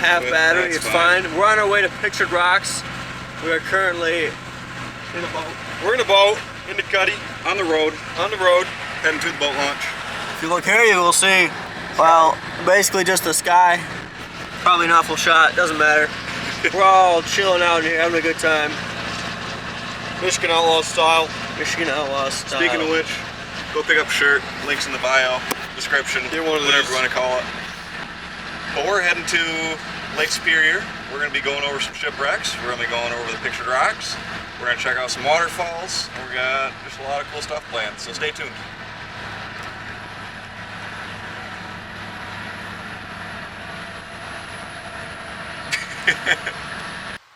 half battery. It's fine. We're on our way to Pictured Rocks. We are currently in a boat. We're in a boat, in the cuddy, on the road, heading to the boat launch. If you look here, you will see, well, basically just the sky. Probably an awful shot, doesn't matter. We're all chilling out here, having a good time. Michigan Outlaws style. Michigan Outlaws style. Speaking of which, go pick up a shirt. Links in the bio, description, whatever you want to call it. But we're heading to Lake Superior. We're going to be going over some shipwrecks. We're going to be going over the Pictured Rocks. We're going to check out some waterfalls. And we got just a lot of cool stuff planned, so stay tuned.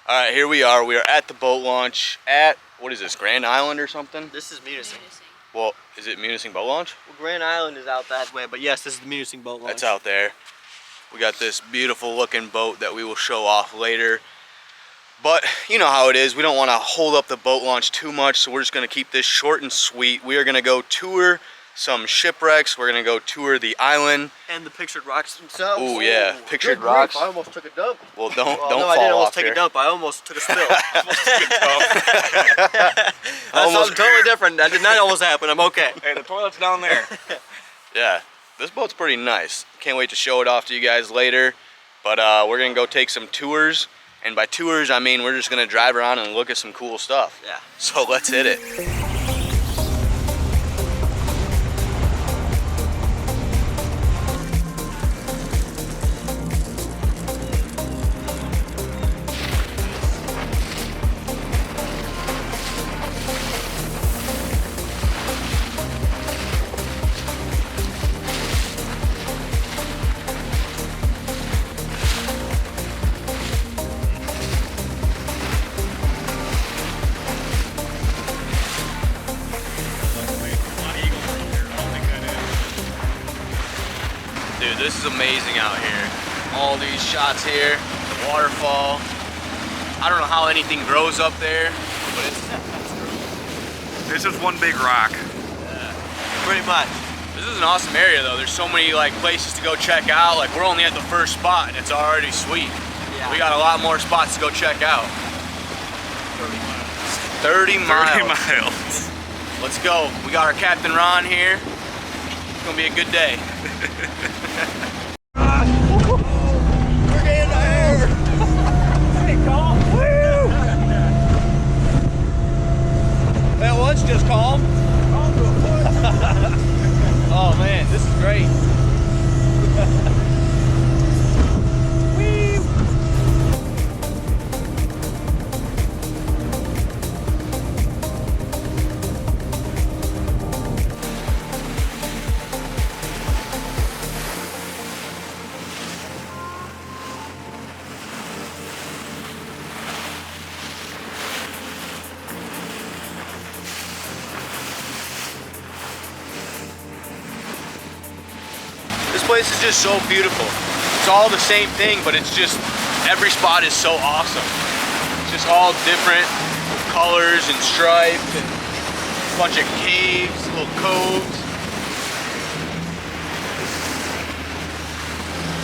All right, here we are. We are at the boat launch at, what is this, Grand Island or something? This is Munising. Well, is it Munising boat launch? Well, Grand Island is out that way, but yes, this is the Munising boat launch. That's out there. We got this beautiful looking boat that we will show off later. But you know how it is. We don't want to hold up the boat launch too much, so we're just going to keep this short and sweet. We are going to go tour some shipwrecks. We're going to go tour the island. And the Pictured Rocks themselves. Oh yeah, Pictured Rocks. I almost took a dump. Well, don't no, fall I didn't almost off take here. a dump. I almost took a spill. That's something totally different. That did not almost happen. I'm okay. Hey, the toilet's down there. Yeah, this boat's pretty nice. Can't wait to show it off to you guys later. But we're going to go take some tours. And by tours, I mean we're just going to drive around and look at some cool stuff. Yeah. So let's hit it. Dude, this is amazing out here. All these shots here, the waterfall. I don't know how anything grows up there, but It's just one big rock. Pretty much. this is an awesome area though. There's so many like places to go check out. Like we're only at the first spot and it's already sweet. Yeah. We got a lot more spots to go check out. 30 miles. 30 miles. Let's go. We got our Captain Ron here. It's gonna be a good day. We're getting there. Hey, calm. Woo! That was just calm. Oh man, this is great. This place is just so beautiful. It's all the same thing, but it's just, every spot is so awesome. It's just all different colors and stripes and a bunch of caves, little coves.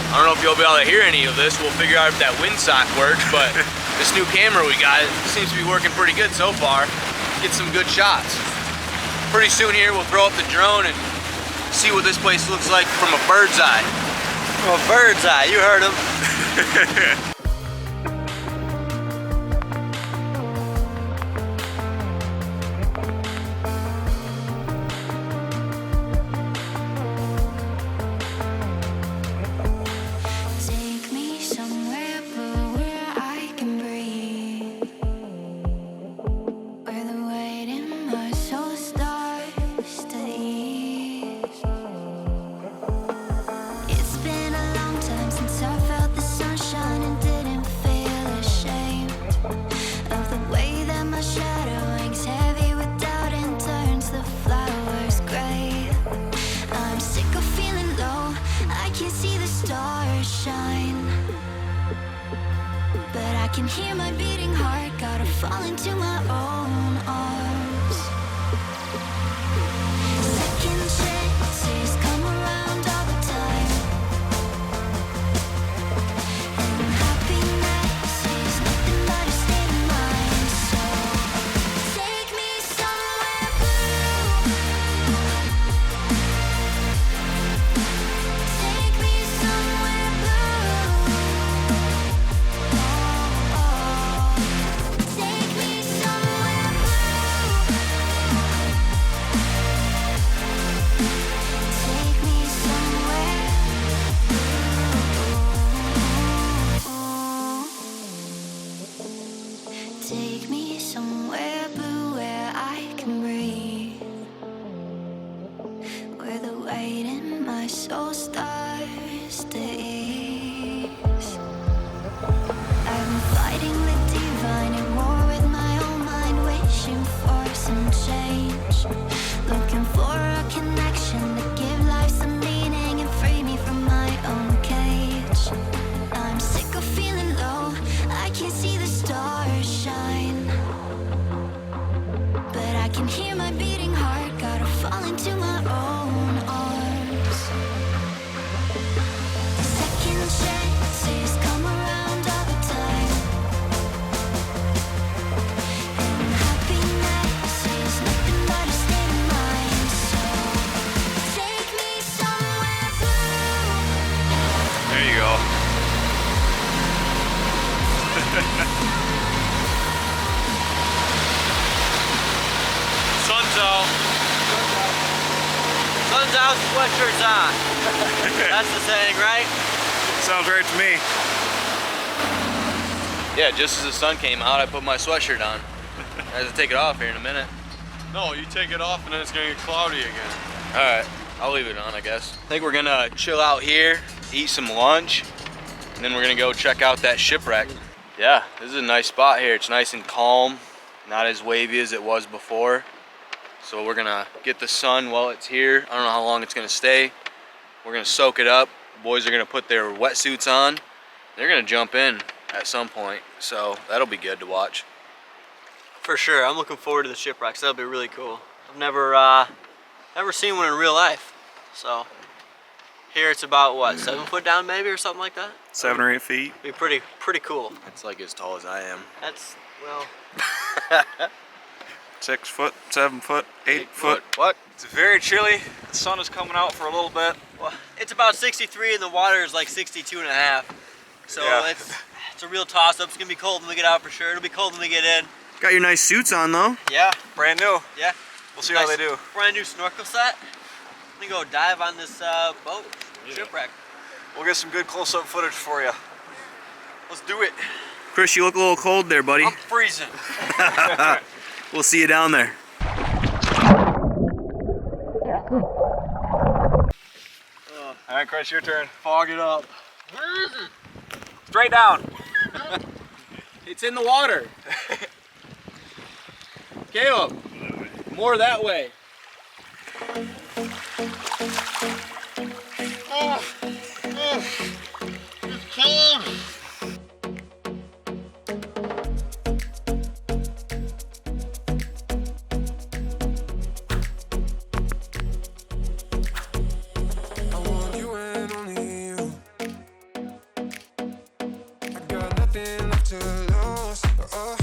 I don't know if you'll be able to hear any of this. We'll figure out if that windsock works, but this new camera we got seems to be working pretty good so far. Get some good shots. Pretty soon here we'll throw up the drone and see what this place looks like from a bird's eye. From a bird's eye, you heard him. Take me somewhere but where I can breathe, where the weight in my soul starts to ease. It's been a long time since I felt the sunshine and didn't feel ashamed of the way that my shadow hangs heavy with doubt and turns the flowers gray. I'm sick of feeling low, I can see the stars shine, but I can hear my beating heart, gotta fall into my own arms. Second chances come around all the time, and can hear my beating heart, gotta fall into my own arms. Second chances come around all the time, and happiness is nothing but a state of mind. So take me somewhere blue. There you go. Sun's out. Sun's out, sweatshirt's on. That's the saying, right? Sounds right to me. Yeah, just as the sun came out, I put my sweatshirt on. I have to take it off here in a minute. No, you take it off and then it's gonna get cloudy again. All right, I'll leave it on, I guess. I think we're gonna chill out here, eat some lunch, and then we're gonna go check out that shipwreck. Yeah, this is a nice spot here. It's nice and calm, not as wavy as it was before. So we're gonna get the sun while it's here. I don't know how long it's gonna stay. We're gonna soak it up. Boys are gonna put their wetsuits on. They're gonna jump in at some point, so that'll be good to watch. For sure, I'm looking forward to the shipwrecks. That'll be really cool. I've never seen one in real life. So here it's about what, 7 foot down maybe or something like that? 7 or 8 feet. Be pretty cool. It's like as tall as I am. That's, well, 6 foot, 7 foot, 8 foot. What? It's very chilly. The sun is coming out for a little bit. well, it's about 63 and the water is like 62 and a half. So Yeah. it's a real toss up. It's gonna be cold when we get out for sure. It'll be cold when we get in. Got your nice suits on though. Yeah, Brand new. yeah. We'll see how they do. Brand new snorkel set. I'm gonna go dive on this boat, shipwreck. We'll get some good close-up footage for you. Let's do it. Chris, you look a little cold there, buddy. I'm freezing. We'll see you down there. All right, Chris, your turn. Fog it up. Where is it? Straight down. It's in the water. Caleb, more that way. I want you and only you. I got nothing left to lose. Oh,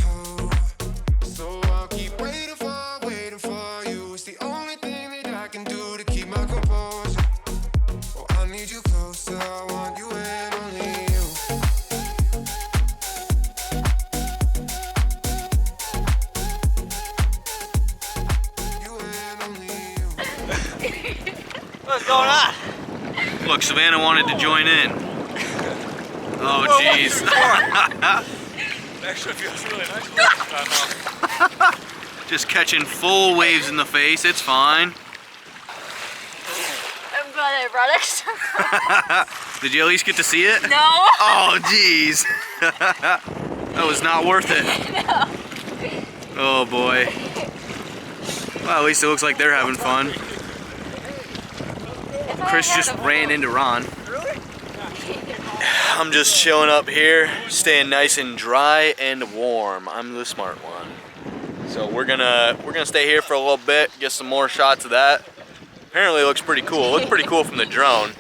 so I'll keep waiting for you. It's the only thing that I can do to keep my composure. Oh, I need you closer. I want you and only you. You and only you. What's going on? Look, Savannah wanted to join in. Oh, jeez. Actually, feels really nice. Just catching full waves in the face. It's fine. I'm glad I brought extra. Did you at least get to see it? No. Oh, jeez. That was not worth it. Oh, boy. Well, at least it looks like they're having fun. Chris just ran into Ron. I'm just chilling up here, staying nice and dry and warm. I'm the smart one. So we're gonna stay here for a little bit, get some more shots of that. Apparently it looks pretty cool. It looks pretty cool from the drone.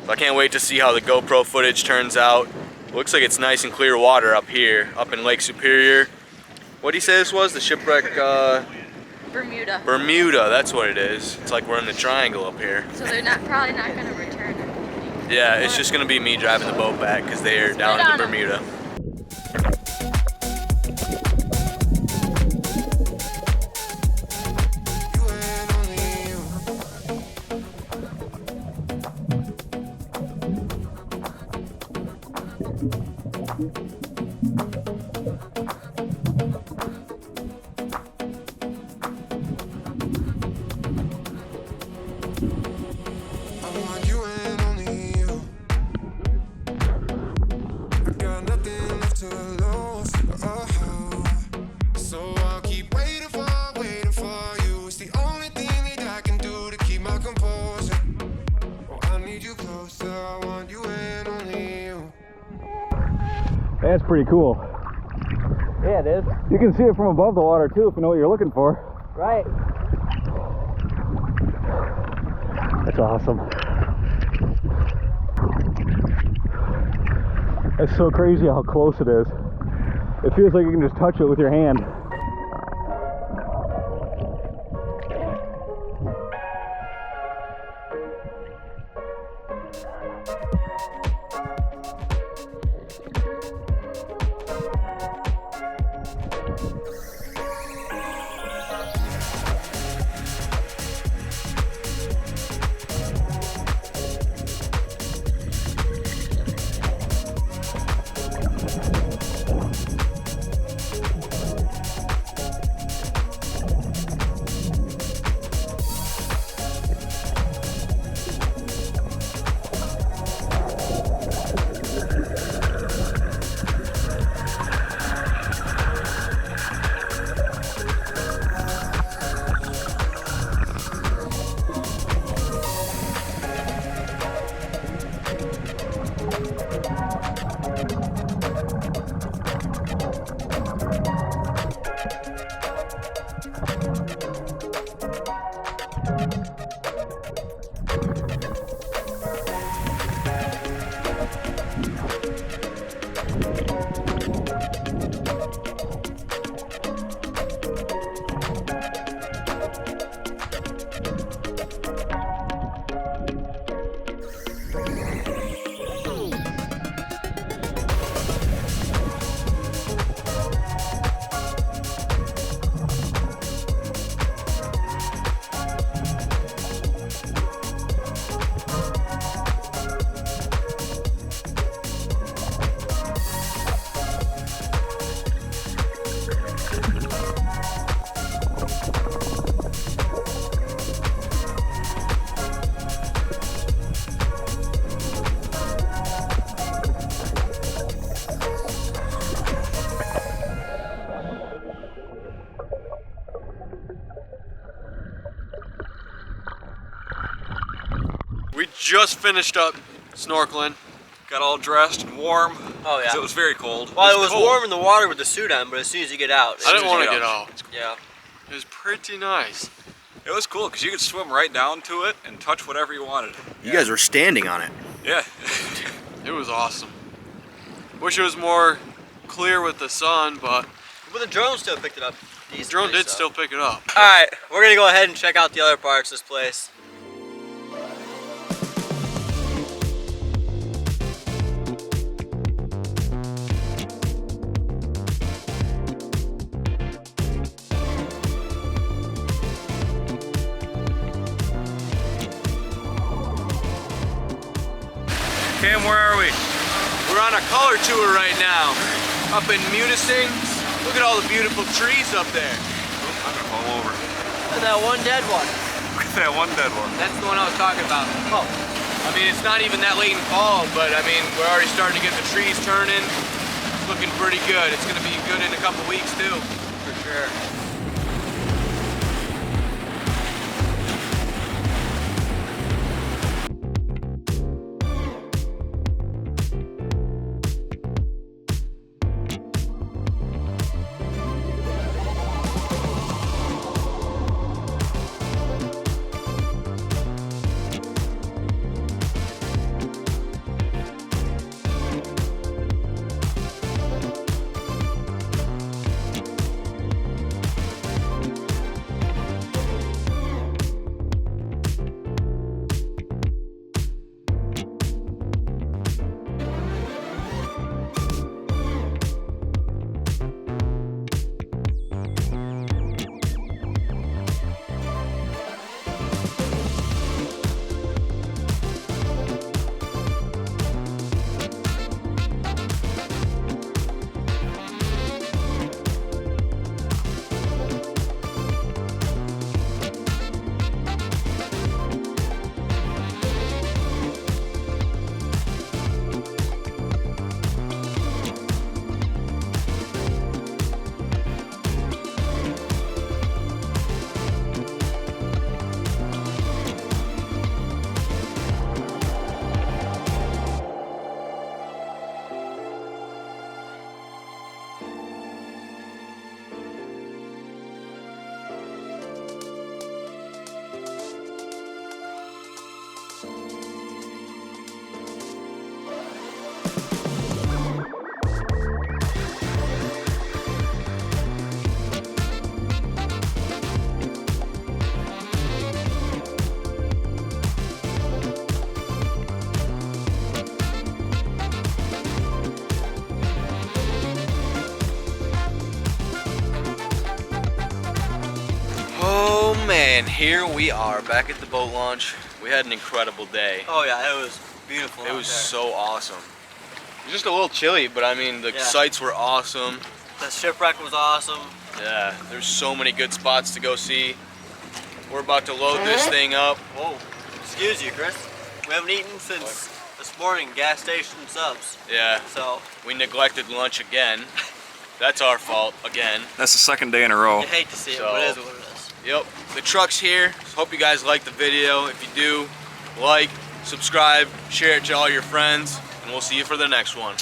So I can't wait to see how the GoPro footage turns out. Looks like it's nice and clear water up here, up in Lake Superior. What do you say this was? The shipwreck? Bermuda. Bermuda, that's what it is. It's like we're in the triangle up here. So they're probably not gonna return. Yeah, it's just gonna be me driving the boat back because they are down in Bermuda. You and only you. I want you and only you. I got nothing left to lose. Oh, so I'll keep waiting for you. It's the only thing that I can do to keep my composure. Oh, I need you closer. I want you and only you. That's pretty cool. Yeah, it is. You can see it from above the water too if you know what you're looking for. Right. That's awesome. It's so crazy how close it is. It feels like you can just touch it with your hand. We just finished up snorkeling. Got all dressed and warm. Oh yeah. 'Cause it was very cold. Well, it was cold. warm in the water with the suit on, but as soon as you get out, I didn't want to get get out. yeah. It was pretty nice. It was cool because you could swim right down to it and touch whatever you wanted. You guys were standing on it. Yeah. It was awesome. Wish it was more clear with the sun, but But the drone still picked it up the decently. drone did so. still pick it up. All right, we're gonna go ahead and check out the other parts of this place. Cam, where are we? We're on a color tour right now, up in Munising. Look at all the beautiful trees up there. I'm gonna fall over. And that one dead one. Look at that one dead one. That's the one I was talking about. Oh, I mean, it's not even that late in fall, but I mean, we're already starting to get the trees turning. It's looking pretty good. It's gonna be good in a couple weeks too. for sure. Oh man, here we are back at the boat launch. We had an incredible day. Oh yeah, it was beautiful. It out was there. so awesome. It was just a little chilly, but I mean the Yeah. sights were awesome. The shipwreck was awesome. Yeah, there's so many good spots to go see. We're about to load this thing up. Whoa, excuse you, Chris. We haven't eaten since this morning, gas station subs. Yeah, So, we neglected lunch again. That's our fault again. That's the second day in a row. you hate to see it, So- but it is what it is. Yep, the truck's here. Hope you guys liked the video. If you do, like, subscribe, share it to all your friends, and we'll see you for the next one.